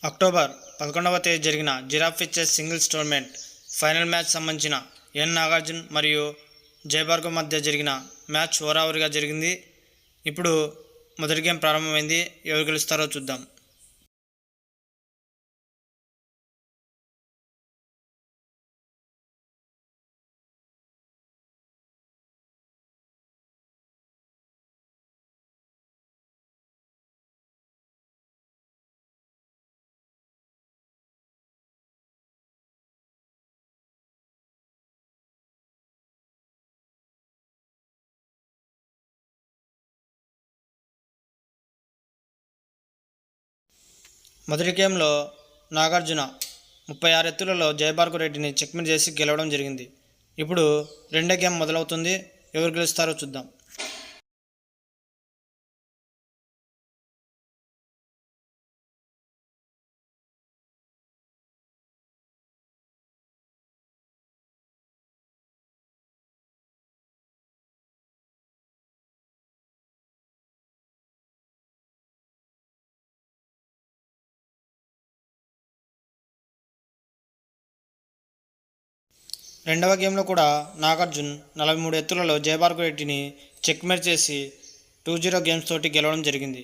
October 11వ తేదీ జరిగిన giraffe chess singles tournament final match సంబంధించిన ఎన్ నాగార్జున్ మరియు జయభార్గవ్ మధ్య జరిగిన మ్యాచ్ ఓవరావర్గా జరిగింది. ఇప్పుడు మొదటి గేమ్ ప్రారంభమైంది. ఎవరు గెలుస్తారో చూద్దాం. మొదటి గేమ్లో నాగార్జున 36 ఎత్తులలో జయభార్గవ్ రెడ్డిని చెక్మేట్ చేసి గెలవడం జరిగింది. ఇప్పుడు రెండో గేమ్ మొదలవుతుంది. ఎవరు గెలుస్తారో చూద్దాం. రెండవ గేమ్లో కూడా నాగార్జున్ 43 ఎత్తులలో జయభార్గవ్ రెడ్డిని చెక్మేట్ చేసి 2-0 గేమ్స్ తోటి గెలవడం జరిగింది.